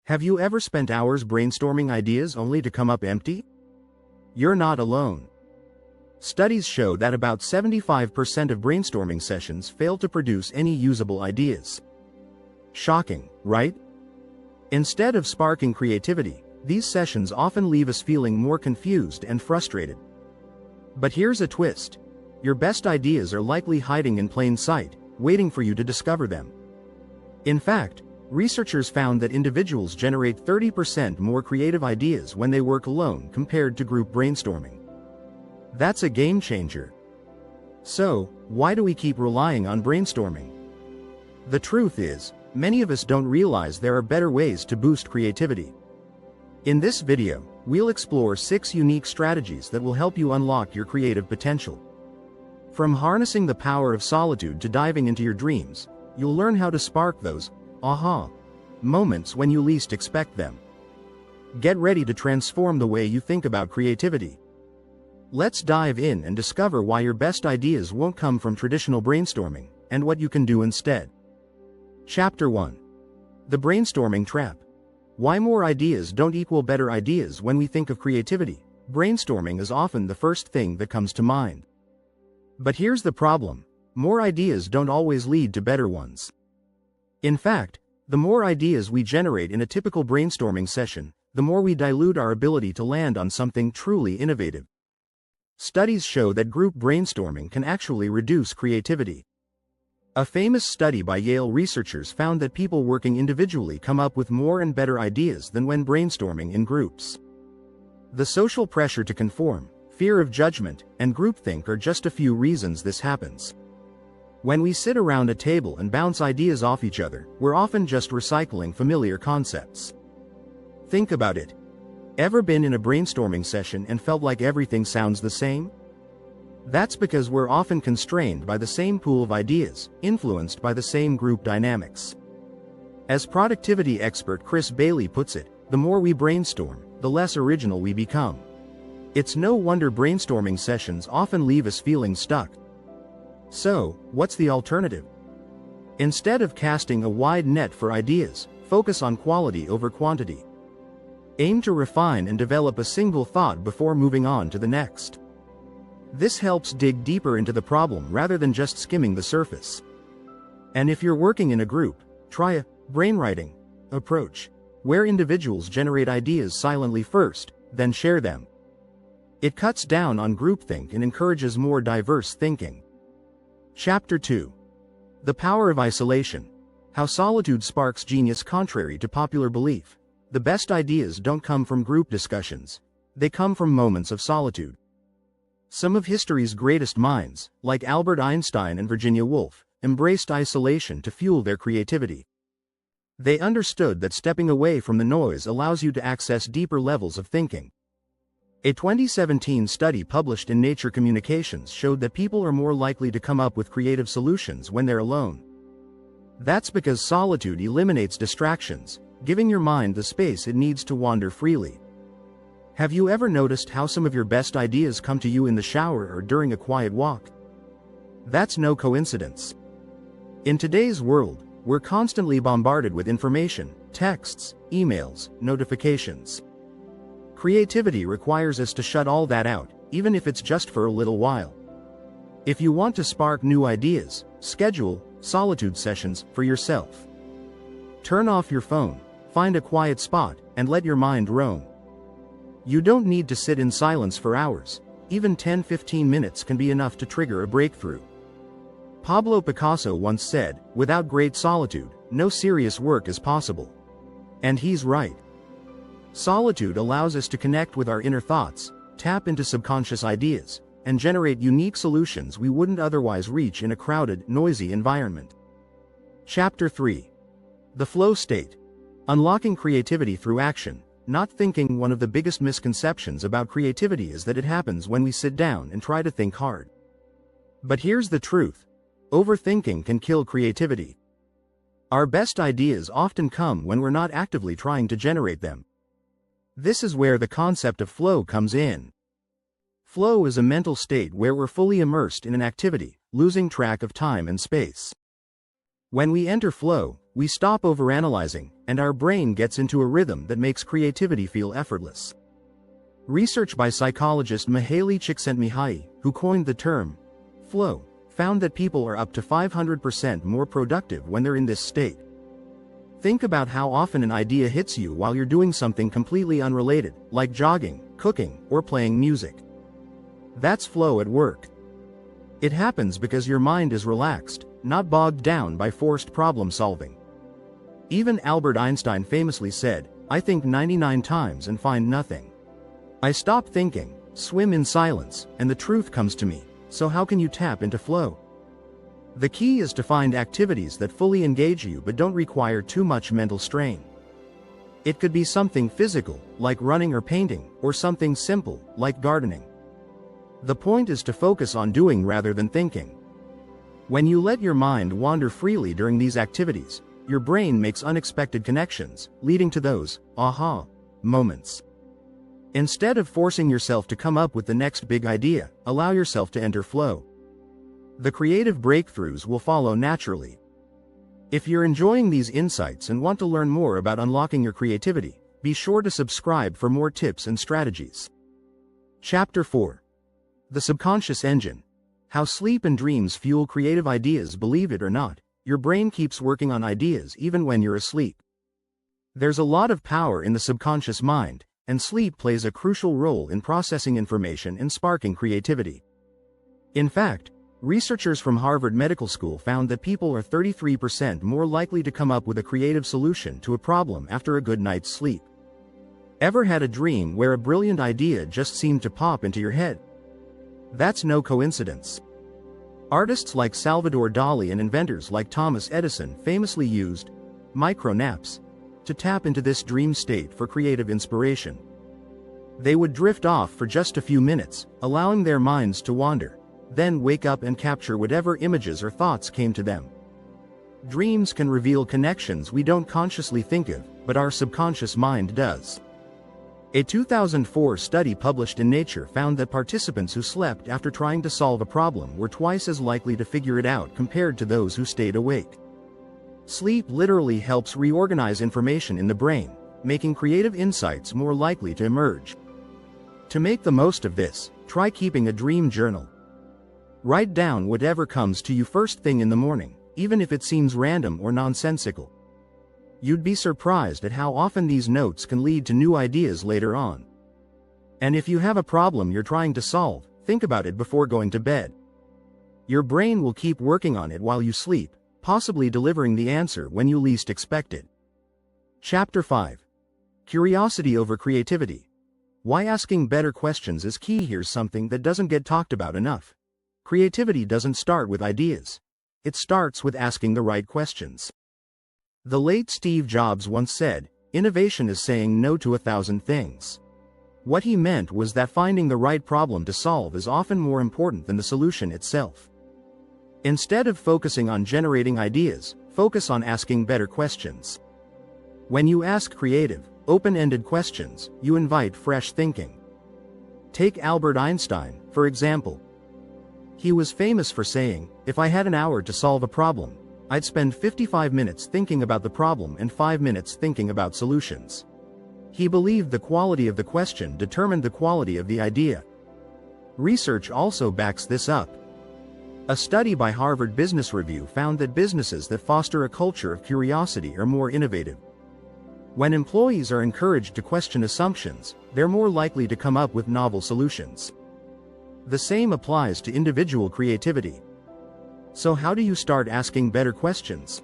Have you ever spent hours brainstorming ideas only to come up empty? You're not alone. Studies show that about 75% of brainstorming sessions fail to produce any usable ideas. Shocking, right? Instead of sparking creativity, these sessions often leave us feeling more confused and frustrated. But here's a twist. Your best ideas are likely hiding in plain sight, waiting for you to discover them. In fact, researchers found that individuals generate 30% more creative ideas when they work alone compared to group brainstorming. That's a game changer. So, why do we keep relying on brainstorming? The truth is, many of us don't realize there are better ways to boost creativity. In this video, we'll explore 6 unique strategies that will help you unlock your creative potential. From harnessing the power of solitude to diving into your dreams, you'll learn how to spark those aha moments when you least expect them. Get ready to transform the way you think about creativity. Let's dive in and discover why your best ideas won't come from traditional brainstorming, and what you can do instead. Chapter 1. The Brainstorming Trap. Why more ideas don't equal better ideas. When we think of creativity, brainstorming is often the first thing that comes to mind. But here's the problem. More ideas don't always lead to better ones. In fact, the more ideas we generate in a typical brainstorming session, the more we dilute our ability to land on something truly innovative. Studies show that group brainstorming can actually reduce creativity. A famous study by Yale researchers found that people working individually come up with more and better ideas than when brainstorming in groups. The social pressure to conform, fear of judgment, and groupthink are just a few reasons this happens. When we sit around a table and bounce ideas off each other, we're often just recycling familiar concepts. Think about it. Ever been in a brainstorming session and felt like everything sounds the same? That's because we're often constrained by the same pool of ideas, influenced by the same group dynamics. As productivity expert Chris Bailey puts it, the more we brainstorm, the less original we become. It's no wonder brainstorming sessions often leave us feeling stuck. So, what's the alternative? Instead of casting a wide net for ideas, focus on quality over quantity. Aim to refine and develop a single thought before moving on to the next. This helps dig deeper into the problem rather than just skimming the surface. And if you're working in a group, try a brainwriting approach, where individuals generate ideas silently first, then share them. It cuts down on groupthink and encourages more diverse thinking. Chapter 2. The Power of Isolation. How solitude sparks genius. Contrary to popular belief, the best ideas don't come from group discussions. They come from moments of solitude. Some of history's greatest minds, like Albert Einstein and Virginia Woolf, embraced isolation to fuel their creativity. They understood that stepping away from the noise allows you to access deeper levels of thinking. A 2017 study published in Nature Communications showed that people are more likely to come up with creative solutions when they're alone. That's because solitude eliminates distractions, giving your mind the space it needs to wander freely. Have you ever noticed how some of your best ideas come to you in the shower or during a quiet walk? That's no coincidence. In today's world, we're constantly bombarded with information, texts, emails, notifications. Creativity requires us to shut all that out, even if it's just for a little while. If you want to spark new ideas, schedule solitude sessions for yourself. Turn off your phone, find a quiet spot, and let your mind roam. You don't need to sit in silence for hours. Even 10-15 minutes can be enough to trigger a breakthrough. Pablo Picasso once said, "Without great solitude, no serious work is possible." And he's right. Solitude allows us to connect with our inner thoughts, tap into subconscious ideas, and generate unique solutions we wouldn't otherwise reach in a crowded, noisy environment. Chapter 3. The Flow State. Unlocking creativity through action, not thinking. One of the biggest misconceptions about creativity is that it happens when we sit down and try to think hard. But here's the truth. Overthinking can kill creativity. Our best ideas often come when we're not actively trying to generate them. This is where the concept of flow comes in. Flow is a mental state where we're fully immersed in an activity, losing track of time and space. When we enter flow, we stop overanalyzing, and our brain gets into a rhythm that makes creativity feel effortless. Research by psychologist Mihaly Csikszentmihalyi, who coined the term flow, found that people are up to 500% more productive when they're in this state. Think about how often an idea hits you while you're doing something completely unrelated, like jogging, cooking, or playing music. That's flow at work. It happens because your mind is relaxed, not bogged down by forced problem solving. Even Albert Einstein famously said, "I think 99 times and find nothing. I stop thinking, swim in silence, and the truth comes to me." So how can you tap into flow? The key is to find activities that fully engage you but don't require too much mental strain. It could be something physical, like running or painting, or something simple, like gardening. The point is to focus on doing rather than thinking. When you let your mind wander freely during these activities, your brain makes unexpected connections, leading to those aha moments. Instead of forcing yourself to come up with the next big idea, allow yourself to enter flow. The creative breakthroughs will follow naturally. If you're enjoying these insights and want to learn more about unlocking your creativity, be sure to subscribe for more tips and strategies. Chapter 4. The Subconscious Engine. How sleep and dreams fuel creative ideas. Believe it or not, your brain keeps working on ideas even when you're asleep. There's a lot of power in the subconscious mind, and sleep plays a crucial role in processing information and sparking creativity. In fact, researchers from Harvard Medical School found that people are 33% more likely to come up with a creative solution to a problem after a good night's sleep. Ever had a dream where a brilliant idea just seemed to pop into your head? That's no coincidence. Artists like Salvador Dali and inventors like Thomas Edison famously used micro-naps to tap into this dream state for creative inspiration. They would drift off for just a few minutes, allowing their minds to wander, then wake up and capture whatever images or thoughts came to them. Dreams can reveal connections we don't consciously think of, but our subconscious mind does. A 2004 study published in Nature found that participants who slept after trying to solve a problem were twice as likely to figure it out compared to those who stayed awake. Sleep literally helps reorganize information in the brain, making creative insights more likely to emerge. To make the most of this, try keeping a dream journal. Write down whatever comes to you first thing in the morning, even if it seems random or nonsensical. You'd be surprised at how often these notes can lead to new ideas later on. And if you have a problem you're trying to solve, think about it before going to bed. Your brain will keep working on it while you sleep, possibly delivering the answer when you least expect it. Chapter 5. Curiosity over creativity. Why asking better questions is key. Here's something that doesn't get talked about enough. Creativity doesn't start with ideas. It starts with asking the right questions. The late Steve Jobs once said, "Innovation is saying no to 1,000 things." What he meant was that finding the right problem to solve is often more important than the solution itself. Instead of focusing on generating ideas, focus on asking better questions. When you ask creative, open-ended questions, you invite fresh thinking. Take Albert Einstein, for example. He was famous for saying, "If I had an hour to solve a problem, I'd spend 55 minutes thinking about the problem and 5 minutes thinking about solutions." He believed the quality of the question determined the quality of the idea. Research also backs this up. A study by Harvard Business Review found that businesses that foster a culture of curiosity are more innovative. When employees are encouraged to question assumptions, they're more likely to come up with novel solutions. The same applies to individual creativity. So how do you start asking better questions?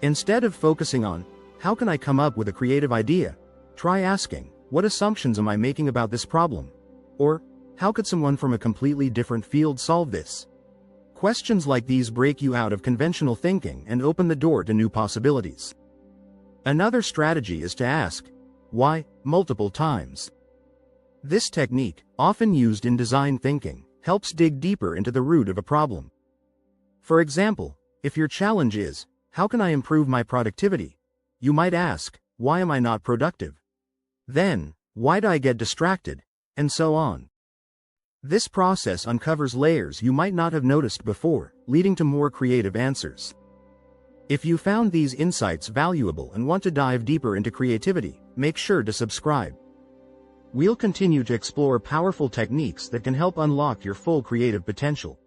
Instead of focusing on, "How can I come up with a creative idea?" try asking, "What assumptions am I making about this problem?" Or, "How could someone from a completely different field solve this?" Questions like these break you out of conventional thinking and open the door to new possibilities. Another strategy is to ask, "Why?" multiple times. This technique, often used in design thinking, helps dig deeper into the root of a problem. For example, if your challenge is, "How can I improve my productivity?" you might ask, "Why am I not productive?" Then, "Why do I get distracted?" and so on. This process uncovers layers you might not have noticed before, leading to more creative answers. If you found these insights valuable and want to dive deeper into creativity, make sure to subscribe. We'll continue to explore powerful techniques that can help unlock your full creative potential.